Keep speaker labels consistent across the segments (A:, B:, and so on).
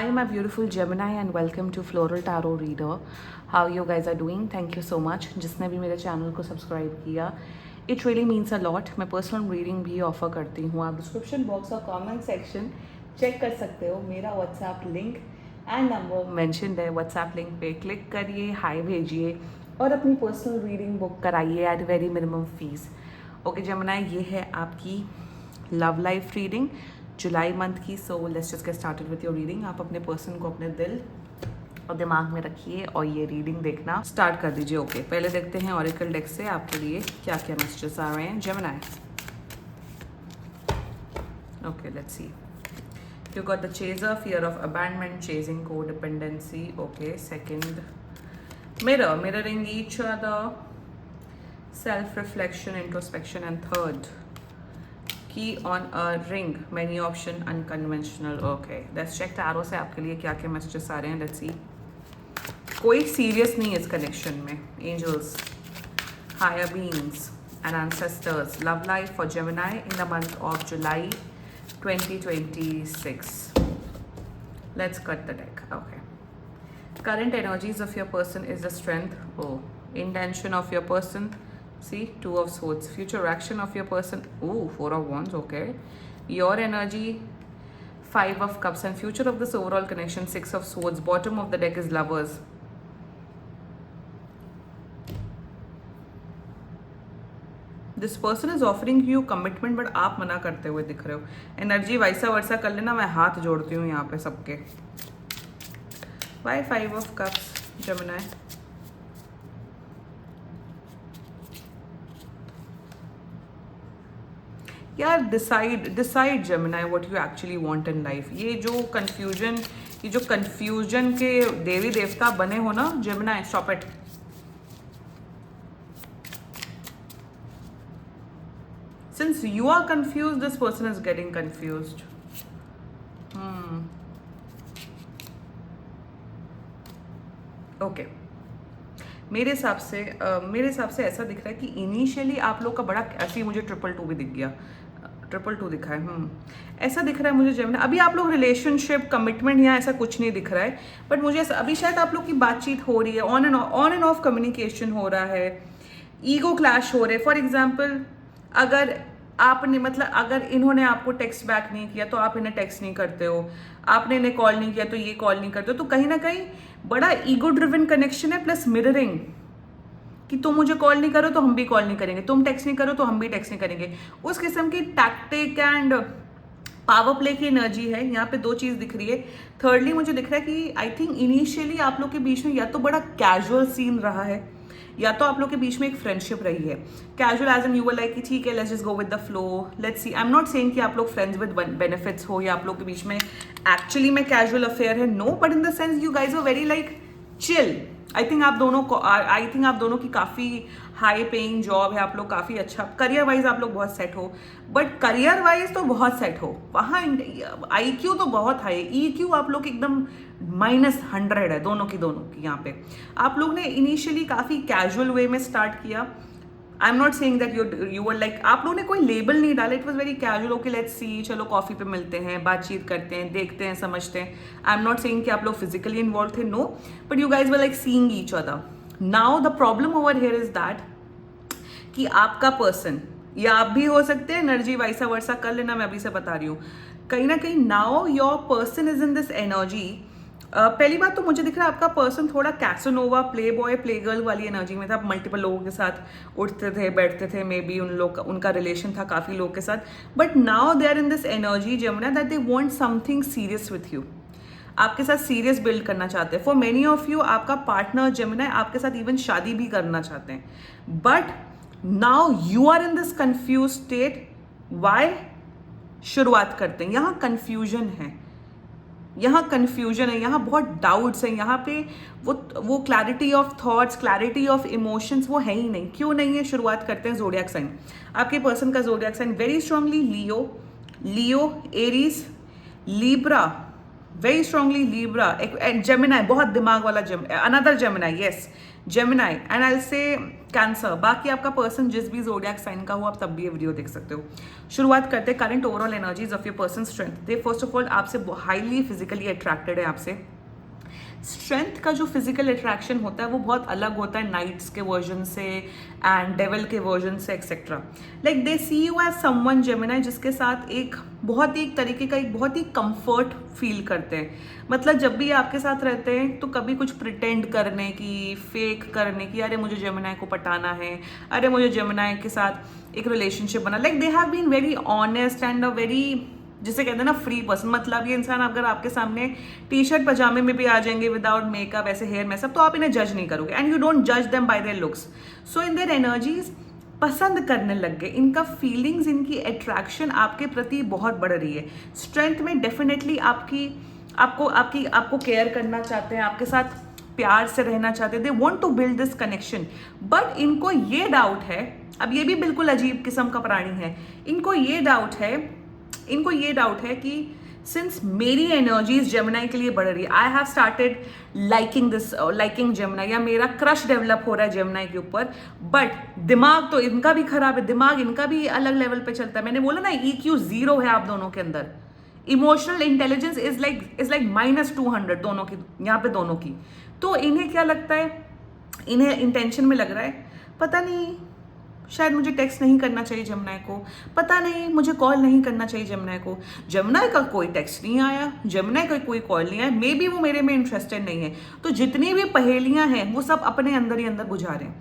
A: Hi, my beautiful Gemini, and welcome to Floral Tarot Reader. How you guys are doing? Thank you so much. जिसने भी मेरे channel को subscribe किया, it really means a lot. मैं personal reading भी offer करती हूँ. आप डिस्क्रिप्शन बॉक्स और कमेंट सेक्शन चेक कर सकते हो. मेरा WhatsApp link and number mentioned है. व्हाट्सएप लिंक पे क्लिक करिए, हाई भेजिए और अपनी पर्सनल रीडिंग बुक कराइए at very minimum fees. Okay Gemini, ये है आपकी लव लाइफ रीडिंग जुलाई मंथ की. So let's just get started with your reading. आप अपने पर्सन को अपने दिल और दिमाग में रखिए और ये रीडिंग देखना स्टार्ट कर दीजिए. ओके, पहले देखते हैं ऑरिकल डेक से आपके लिए क्या क्या मैसेजेस आ रहे हैं Gemini. Okay, let's see. You got the chaser, fear of abandonment, chasing codependency. Okay, second, mirror, mirroring each other, self-reflection, introspection, and third, key on a ring, many option, unconventional. Okay, let's check tarot से आपके लिए क्या क्या messages आ रहे हैं. Let's see. कोई serious नहीं है इस connection में. Angels, higher beings, and ancestors. Love life for Gemini in the month of July 2026. Let's cut the deck. Okay. Current energies of your person is the strength. Oh, intention of your person. See, two of swords. Future action of your person. Ooh, four of wands. Okay. Your energy, 5 of cups, and future of this overall connection, 6 of swords. Bottom of the deck is lovers. This person is offering you commitment but आप मना करते हुए दिख रहे हो. Energy वैसा वर्सा कर लेना. मैं हाथ जोड़ती हूँ यहाँ पे सबके. Why 5 of cups Gemini. यार decide Gemini what you actually want in life. ये जो कंफ्यूजन के देवी देवता बने हो ना Gemini, stop it. Since you are confused, this person is getting confused. Okay. मेरे हिसाब से ऐसा दिख रहा है कि इनिशियली आप लोग का बड़ा, ऐसे ही मुझे 222 भी दिख गया. 222 दिखा है. ऐसा दिख रहा है मुझे जेमिनी. अभी आप लोग रिलेशनशिप कमिटमेंट यहाँ ऐसा कुछ नहीं दिख रहा है. बट मुझे अभी शायद आप लोग की बातचीत हो रही है. ऑन एंड ऑफ कम्युनिकेशन हो रहा है. ईगो क्लैश हो रहे. फॉर एग्जाम्पल, अगर आपने अगर इन्होंने आपको टेक्स्ट बैक नहीं किया तो आप इन्हें टेक्स्ट नहीं करते हो. आपने इन्हें कॉल नहीं किया तो ये कॉल नहीं करते हो. तो कहीं ना कहीं बड़ा ईगो ड्रिवन कनेक्शन है. प्लस मिररिंग, कि तुम मुझे कॉल नहीं करो तो हम भी कॉल नहीं करेंगे, तुम टेक्स्ट नहीं करो तो हम भी टेक्स्ट नहीं करेंगे. उस किस्म की टैक्टिक एंड पावर प्ले की एनर्जी है. यहाँ पे 2 चीज़ दिख रही है. थर्डली मुझे दिख रहा है कि आई थिंक इनिशियली आप लोग के बीच में या तो बड़ा कैजुअल सीन रहा है या तो आप लोग के बीच में एक फ्रेंडशिप रही है. Casual as an you were like कि ठीक है, let's just go with the flow, let's see. I am not saying कि आप लोग फ्रेंड्स विद बेनिफिट्स हो या आप लोग के बीच में एक्चुअली में कैजुअल अफेयर है. No, but in the sense you guys are very like chill. I think आप दोनों की काफ़ी हाई पेइंग जॉब है. आप लोग काफ़ी अच्छा करियर वाइज आप लोग बहुत सेट हो. बट करियर वाइज तो बहुत सेट हो. वहाँ IQ तो बहुत हाई है. EQ आप लोग एकदम -100 है दोनों की यहाँ पे. आप लोग ने इनिशियली काफ़ी कैजुअल वे में स्टार्ट किया. आई am not saying that you were like, आप लोगों ने कोई लेबल नहीं डाला. It was very casual. Okay, let's see, चलो कॉफ़ी पे मिलते हैं, बातचीत करते हैं, देखते हैं, समझते हैं. आई एम नॉट सेइंग कि आप लोग फिजिकली इन्वॉल्व थे. No, but you guys were like seeing each other. Now the problem over here is that कि आपका पर्सन, या आप भी हो सकते हैं, एनर्जी वैसा वर्सा कर लेना, मैं अभी से बता रही हूँ. कहीं ना कहीं now your person is in this energy. पहली बात तो मुझे दिख रहा है आपका पर्सन थोड़ा कैसोनोवा, प्ले बॉय, प्ले गर्ल वाली एनर्जी में था. आप मल्टीपल लोगों के साथ उठते थे, बैठते थे. मे बी उनका रिलेशन था काफ़ी लोगों के साथ. But now they are in this energy Gemini that they want something serious with you. आपके साथ सीरियस बिल्ड करना चाहते हैं. फॉर मेनी ऑफ यू आपका पार्टनर जेमिनी आपके साथ इवन शादी भी करना चाहते हैं. But now you are in this confuse state. Why? शुरुआत करते हैं. यहाँ कंफ्यूजन है, यहाँ बहुत डाउट्स हैं. यहाँ पे वो clarity of thoughts, clarity of emotions वो है ही नहीं. क्यों नहीं है? शुरुआत करते हैं ज़ोडिएक साइन. आपके पर्सन का zodiac sign very strongly Leo, Aries, Libra, very strongly Libra, एक जेमिनाई, बहुत दिमाग वाला another Gemini, yes Gemini, and I say Cancer. बाकी आपका पर्सन जिस भी ज़ोडिएक साइन का हो आप तब भी ये वीडियो देख सकते हो। शुरुआत करते हैं current overall energies of your person strength. They first of all आपसे हाईली फिजिकली अट्रैक्टेड है आपसे। स्ट्रेंथ का जो फिजिकल अट्रैक्शन होता है वो बहुत अलग होता है नाइट्स के वर्जन से एंड डेविल के वर्जन से etcetera. Like they see you as someone Gemini जिसके साथ एक बहुत ही तरीके का एक बहुत ही कंफर्ट फील करते हैं। मतलब जब भी आपके साथ रहते हैं तो कभी कुछ प्रिटेंड करने की, फेक करने की, अरे मुझे जेमिनाई को पटाना है, अरे मुझे जेमिनाई के साथ एक रिलेशनशिप बना। Like they have been very honest and a very, जिसे कहते हैं ना फ्री पर्सन। मतलब ये इंसान अगर आपके सामने टी शर्ट पजामे में भी आ जाएंगे विदाउट मेकअप, ऐसे हेयर में सब, तो आप इन्हें जज नहीं करोगे एंड यू डोंट जज them by there looks. So in their energies पसंद करने लग गए, इनका फीलिंग्स, इनकी अट्रैक्शन आपके प्रति बहुत बढ़ रही है। स्ट्रेंथ में डेफिनेटली आपको केयर करना चाहते हैं, आपके साथ प्यार से रहना चाहते हैं, they want to build this connection. But इनको ये डाउट है, अब ये भी बिल्कुल अजीब किस्म का प्राणी है, इनको ये डाउट है कि सिंस मेरी एनर्जीज जेमिनाई के लिए बढ़ रही है, I have started liking Gemini, या मेरा क्रश डेवलप हो रहा है जेमिनाई के ऊपर, बट दिमाग तो इनका भी खराब है, दिमाग इनका भी अलग लेवल पे चलता है। मैंने बोला ना EQ 0 है आप दोनों के अंदर। इमोशनल इंटेलिजेंस इज लाइक -200 दोनों की, यहाँ पे दोनों की। तो इन्हें क्या लगता है, इन्हें इंटेंशन में लग रहा है, पता नहीं शायद मुझे टेक्स्ट नहीं करना चाहिए जेमिनाई को, पता नहीं मुझे कॉल नहीं करना चाहिए जेमिनाई को, जेमिनाई का कोई टेक्स्ट नहीं आया, जेमिनाई का कोई कॉल नहीं आया, मे बी वो मेरे में इंटरेस्टेड नहीं है। तो जितनी भी पहेलियां हैं वो सब अपने अंदर ही अंदर बुझा रहे हैं।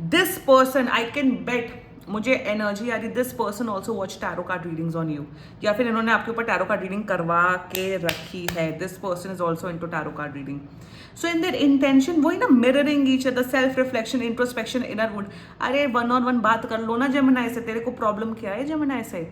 A: This person, I can bet, मुझे एनर्जी आ रही, this person also watch tarot card readings on you, या फिर इन्होंने आपके ऊपर टैरो कार्ड रीडिंग करवा के रखी है। This person is also into tarot card reading. So in their intention वही ना, mirroring each other, self reflection, introspection, inner would. अरे 1-on-1 बात कर लो ना जेमिनाई से, तेरे को प्रॉब्लम क्या है जेमिनाई से,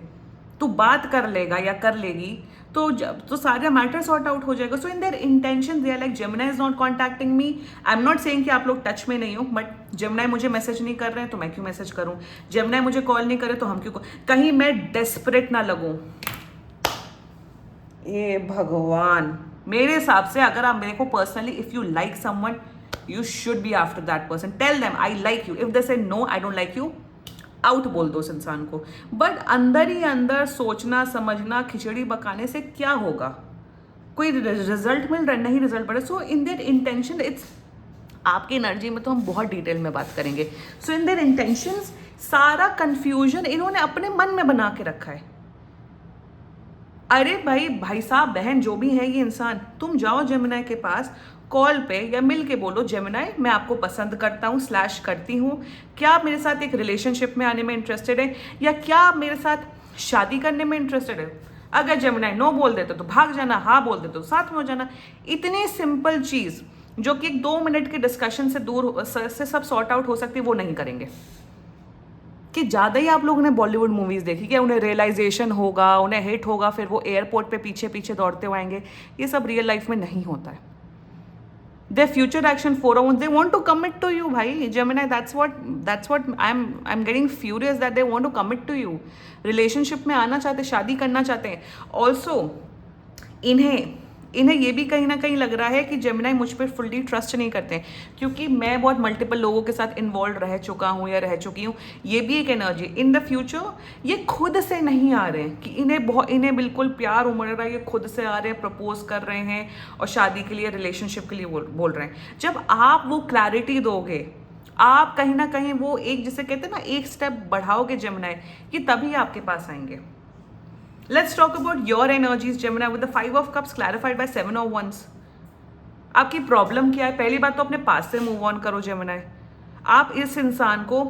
A: तू बात कर लेगा या कर लेगी तो सारा मैटर सॉर्ट आउट हो जाएगा। So in their intention they are like Gemini is not contacting me. I am not saying कि आप लोग टच में नहीं हो, बट जेमिनाई मुझे मैसेज नहीं कर रहे हैं तो मैं क्यों मैसेज करूं, जेमिनाई मुझे कॉल नहीं करे तो हम क्यों, कहीं मैं डेस्परेट ना लगूं। ये भगवान, मेरे हिसाब से अगर आप मेरे को personally, if you like someone you should be after that person, tell them I like you. If they say no I don't like you, out बोल दो उस इंसान को। बट अंदर ही अंदर सोचना समझना, खिचड़ी पकाने से क्या होगा, कोई रिजल्ट मिल रहा है नहीं, रिजल्ट बढ़े। सो इन देयर इंटेंशन, इट्स आपकी एनर्जी में तो हम बहुत डिटेल में बात करेंगे। सो इन देयर इंटेंशंस सारा कंफ्यूजन इन्होंने अपने मन में बना के रखा है। अरे भाई साहब बहन जो भी है ये इंसान, तुम जाओ जेमिनाई के पास, कॉल पे या मिल के बोलो, जेमिनाई मैं आपको पसंद करता हूँ / करती हूँ, क्या आप मेरे साथ एक रिलेशनशिप में आने में इंटरेस्टेड है, या क्या आप मेरे साथ शादी करने में इंटरेस्टेड है। अगर जेमिनाई नो बोल देते तो भाग जाना, हाँ बोल देते तो साथ में हो जाना। इतनी सिंपल चीज़ जो कि 2 मिनट के डिस्कशन से दूर से सब सॉर्ट आउट हो सकती है, वो नहीं करेंगे। कि ज़्यादा ही आप लोगों ने बॉलीवुड मूवीज़ देखी कि उन्हें रियलाइजेशन होगा, उन्हें हिट होगा, फिर वो एयरपोर्ट पे पीछे पीछे दौड़ते हुए आएंगे। ये सब रियल लाइफ में नहीं होता है। Their future action 401, they want to commit to you, भाई Gemini, that's what I'm getting furious that they want to commit to you. Relationship में आना चाहते, शादी करना चाहते हैं। ऑल्सो इन्हें ये भी कहीं ना कहीं लग रहा है कि जेमिनाई मुझ पर फुल्ली ट्रस्ट नहीं करते हैं, क्योंकि मैं बहुत मल्टीपल लोगों के साथ इन्वॉल्व रह चुका हूँ या रह चुकी हूँ। ये भी एक एनर्जी। इन द फ्यूचर ये खुद से नहीं आ रहे हैं कि इन्हें बिल्कुल प्यार उमड़ रहा है, ये खुद से आ रहे हैं, प्रपोज कर रहे हैं और शादी के लिए, रिलेशनशिप के लिए बोल रहे हैं। जब आप वो क्लैरिटी दोगे, आप कहीं ना कहीं वो एक, जिसे कहते हैं ना, एक स्टेप बढ़ाओगे जेमिनाई, कि तभी आपके पास आएंगे। Let's talk about your energies, Gemini, with the 5 of Cups clarified by 7 of Wands. आपकी प्रॉब्लम क्या है? पहली बात तो अपने पास से मूव ऑन करो जेमिनाई। आप इस इंसान को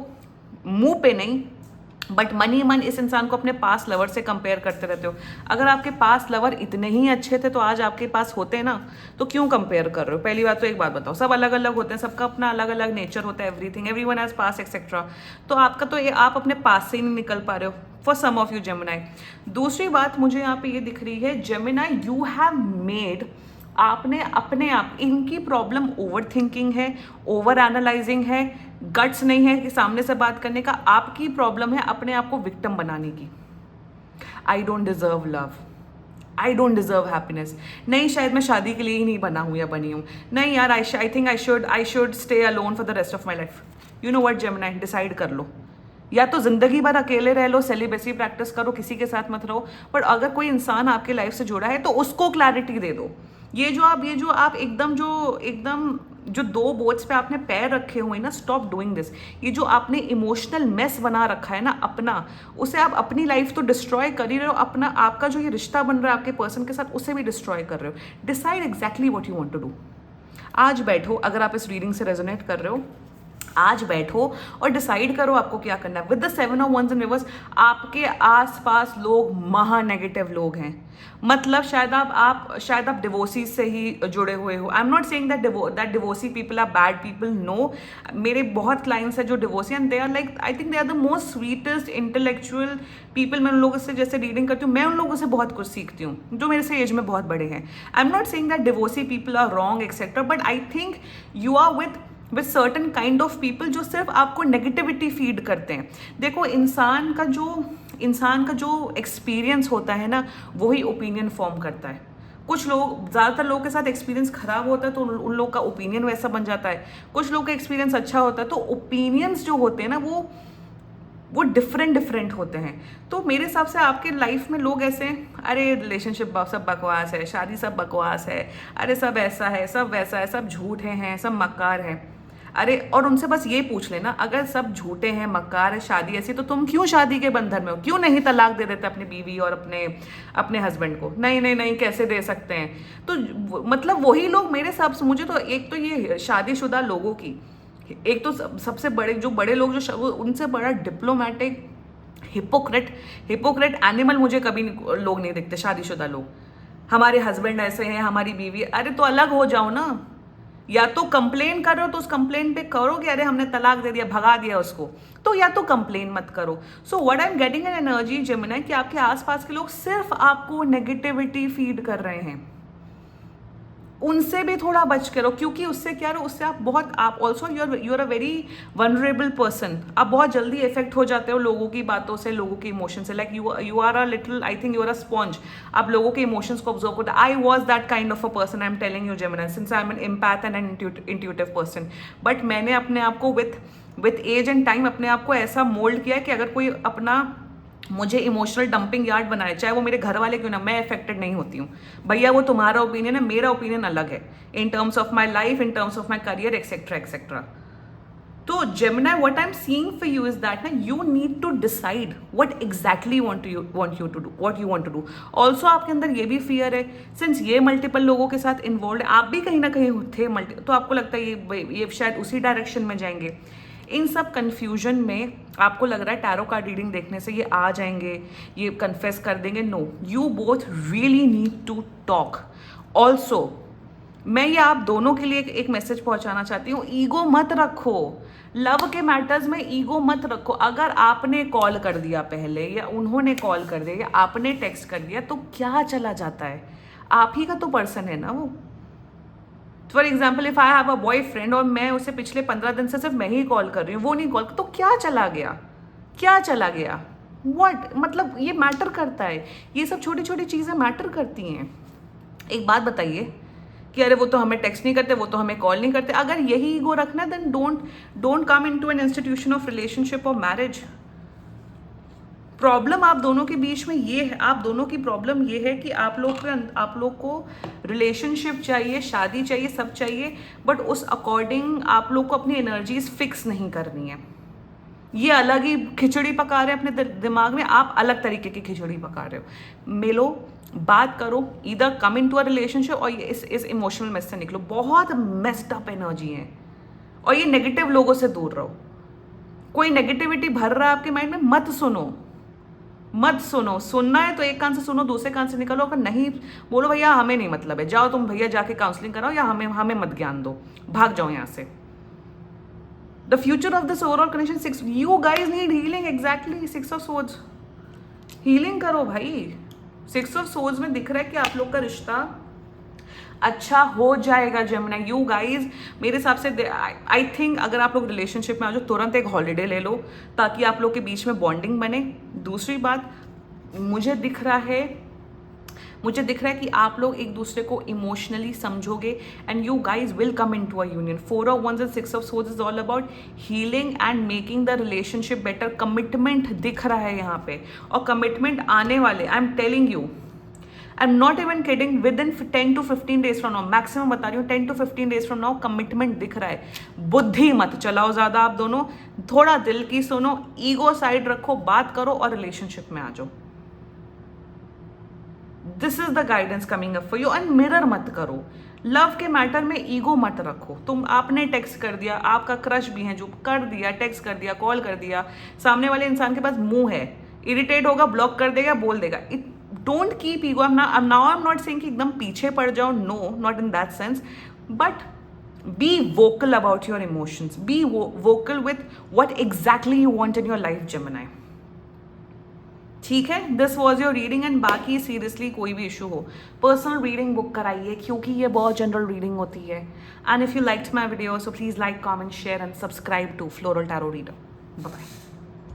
A: मुंह पे नहीं बट मन इस इंसान को अपने पास लवर से कंपेयर करते रहते हो। अगर आपके पास लवर इतने ही अच्छे थे तो आज आपके पास होते ना, तो क्यों कंपेयर कर रहे हो? पहली बात तो एक बात बताओ, सब अलग अलग होते हैं, सबका अपना अलग अलग नेचर होता है, एवरीवन हैज पास एक्सेट्रा। तो आपका तो ये, आप अपने पास से ही नहीं निकल पा रहे हो for some of you Gemini. दूसरी बात मुझे यहाँ पे ये दिख रही है, जेमिनाई यू हैव मेड, आपने अपने आप, इनकी प्रॉब्लम ओवर थिंकिंग है, ओवर एनालाइजिंग है, गट्स नहीं है कि सामने से बात करने का। आपकी प्रॉब्लम है अपने आप को विक्टिम बनाने की। I don't deserve love, I don't deserve happiness, नहीं शायद मैं शादी के लिए ही नहीं बना हूँ या बनी हूँ, नहीं यार I think I should stay alone for the rest of my life. You know what Gemini, decide कर लो, या तो जिंदगी भर अकेले रह लो, सेलिबेसी प्रैक्टिस करो, किसी के साथ मत रहो, बट अगर कोई इंसान आपके लाइफ से जुड़ा है तो उसको क्लैरिटी दे दो। ये जो आप एकदम जो दो बोट्स पे आपने पैर रखे हुए ना, स्टॉप डूइंग दिस। ये जो आपने इमोशनल मेस बना रखा है ना अपना, उसे आप अपनी लाइफ तो डिस्ट्रॉय कर ही रहे हो, अपना आपका जो ये रिश्ता बन रहा है आपके पर्सन के साथ उसे भी डिस्ट्रॉय कर रहे हो। Decide exactly what you want to do. आज बैठो, अगर आप इस रीडिंग से रेजोनेट कर रहे हो, आज बैठो और डिसाइड करो आपको क्या करना है। With the 7 of wands in reverse, आपके आसपास लोग महा नेगेटिव लोग हैं। मतलब शायद आप डिवोर्सी से ही जुड़े हुए हो। I am not saying that divorcee people are bad people, no. मेरे बहुत क्लाइंट्स हैं जो divorcee, and they are like, I think they are the most sweetest intellectual people. मैं उन लोगों से जैसे रीडिंग करती हूँ, मैं उन लोगों से बहुत कुछ सीखती हूँ जो मेरे से एज में बहुत बड़े हैं। I am not saying that divorcee people are wrong etcetera, but I think you are with certain kind of people जो सिर्फ आपको नेगेटिविटी फीड करते हैं। देखो, इंसान का जो एक्सपीरियंस होता है ना, वही ओपिनियन फॉर्म करता है। कुछ लोग, ज़्यादातर लोगों के साथ एक्सपीरियंस खराब होता है तो उन लोग का ओपिनियन वैसा बन जाता है। कुछ लोग का एक्सपीरियंस अच्छा होता है तो ओपिनियंस जो होते हैं ना वो डिफरेंट होते हैं। तो मेरे हिसाब से आपके लाइफ में लोग ऐसे, अरे रिलेशनशिप सब बकवास है, शादी सब बकवास है, अरे सब ऐसा है, सब वैसा है, सब झूठे हैं, सब मक्कार हैं। अरे, और उनसे बस ये पूछ लेना, अगर सब झूठे हैं, मक्कार है, शादी ऐसी, तो तुम क्यों शादी के बंधन में हो? क्यों नहीं तलाक दे देते अपनी बीवी और अपने हस्बैंड को? नहीं, कैसे दे सकते हैं? तो मतलब वही लोग, मेरे हिसाब से, मुझे तो एक तो ये शादीशुदा लोगों की, एक तो सबसे बड़े लोग जो उनसे बड़ा डिप्लोमेटिक हिपोक्रेट एनिमल मुझे कभी लोग नहीं दिखते। शादीशुदा लोग, हमारे हस्बैंड ऐसे हैं, हमारी बीवी, अरे तो अलग हो जाओ ना। या तो कंप्लेन कर रहे हो तो उस कंप्लेन पे करो कि अरे हमने तलाक दे दिया, भगा दिया उसको, तो या तो कंप्लेन मत करो। So what I am getting an energy Gemini, कि आपके आसपास के लोग सिर्फ आपको नेगेटिविटी फीड कर रहे हैं, उनसे भी थोड़ा बच करो। क्योंकि उससे क्या है, उससे आप also you are a very vulnerable person. आप बहुत जल्दी इफेक्ट हो जाते हो लोगों की बातों से, लोगों के इमोशन से। Like you are a little, I think you are a sponge. आप लोगों के इमोशंस को ऑब्जर्व करते। I was that kind of a person, I am telling you Gemini, since I am an empath and an intuitive person. But मैंने अपने आप को with age and time अपने आप को ऐसा मोल्ड किया है कि अगर कोई मुझे इमोशनल डंपिंग यार्ड बनाए, चाहे वो मेरे घर वाले क्यों ना, मैं अफेक्टेड नहीं होती हूँ। भैया वो तुम्हारा ओपिनियन है, मेरा ओपिनियन अलग है, in terms of my life, in terms of my career, etcetera etcetera. तो Gemini, what I am seeing for you is that ना, you need to decide what exactly want you to do. Also आपके अंदर ये भी fear है, since ये multiple लोगों के साथ इन्वॉल्व है, आप भी कहीं ना कहीं थे तो आपको लगता है ये शायद उसी डायरेक्शन में जाएंगे। इन सब कन्फ्यूजन में आपको लग रहा है टैरो कार्ड रीडिंग देखने से ये आ जाएंगे, ये कन्फेस कर देंगे। No, you both really need to talk. Also मैं ये आप दोनों के लिए एक मैसेज पहुंचाना चाहती हूँ, ईगो मत रखो। लव के मैटर्स में ईगो मत रखो। अगर आपने कॉल कर दिया पहले, या उन्होंने कॉल कर दिया, या आपने टेक्स्ट कर दिया, तो क्या चला जाता है? आप ही का तो पर्सन है ना वो। For example, if I have a boyfriend और मैं उसे पिछले 15 दिन से सिर्फ मैं ही कॉल कर रही हूँ, वो नहीं कॉल, तो क्या चला गया? व्हाट, मतलब ये मैटर करता है, ये सब छोटी छोटी चीज़ें मैटर करती हैं। एक बात बताइए कि अरे वो तो हमें टेक्स्ट नहीं करते, वो तो हमें कॉल नहीं करते। अगर यही ईगो रखना है, then don't come into an institution of relationship और मैरिज। प्रॉब्लम आप दोनों के बीच में ये है, आप दोनों की प्रॉब्लम ये है कि आप लोग को रिलेशनशिप चाहिए, शादी चाहिए, सब चाहिए, बट उस अकॉर्डिंग आप लोग को अपनी एनर्जीज फिक्स नहीं करनी है। ये अलग ही खिचड़ी पका रहे हैं अपने दिमाग में, आप अलग तरीके की खिचड़ी पका रहे हो। मिलो, बात करो, इधर कम इन टू अ रिलेशनशिप और इस इमोशनल मेस से निकलो। बहुत मेस्ड अप एनर्जी है, और ये नेगेटिव लोगों से दूर रहो। कोई नेगेटिविटी भर रहा है आपके माइंड में, मत सुनो। सुनना है तो एक कान से सुनो, दूसरे कान से निकलो। अगर नहीं, बोलो भैया हमें नहीं मतलब है, जाओ तुम भैया जाके काउंसलिंग कराओ, या हमें मत ज्ञान दो, भाग जाओ यहाँ से। The future of this overall connection 6, you guys need healing. Exactly 6 of swords, healing करो भाई। 6 ऑफ सोर्ड्स में दिख रहा है कि आप लोग का रिश्ता अच्छा हो जाएगा जेमिनी। यू गाइज, मेरे हिसाब से आई थिंक अगर आप लोग रिलेशनशिप में आ जाओ, तुरंत एक हॉलीडे ले लो ताकि आप लोग के बीच में बॉन्डिंग बने। दूसरी बात, मुझे दिख रहा है मुझे दिख रहा है कि आप लोग एक दूसरे को इमोशनली समझोगे and you guys will come in to a union. 4 of Wands and 6 of Swords is all about healing and making the relationship better. Commitment दिख रहा है यहाँ पे और कमिटमेंट आने वाले. I am telling you, I am not even kidding, within 10 to 15 days from now, maximum बता रही हूँ 10 to 15 days from now commitment दिख रहा है. बुद्धि मत चलाओ ज्यादा आप दोनों, थोड़ा दिल की सुनो, ईगो साइड रखो, बात करो और रिलेशनशिप में आ जाओ. This is the guidance coming up for you. And mirror मत करो. लव के मैटर में ईगो मत रखो. तुम आपने टेक्स्ट कर दिया, आपका क्रश भी है जो कर दिया, टेक्स्ट कर दिया, कॉल कर दिया, सामने वाले इंसान के पास मुंह है, इरिटेट होगा, ब्लॉक कर देगा, बोल देगा. Don't keep ego. Now I am not saying कि एकदम पीछे पड़ जाओ, no, not in that sense, but be vocal about your emotions. Be vocal with what exactly you want in your life, Gemini. ठीक है, this was your reading. And बाकी seriously कोई भी इशू हो, पर्सनल रीडिंग बुक कराइए, क्योंकि ये बहुत जनरल रीडिंग होती है. And if you liked my video, so please like, comment, share and subscribe to floral tarot reader. Bye.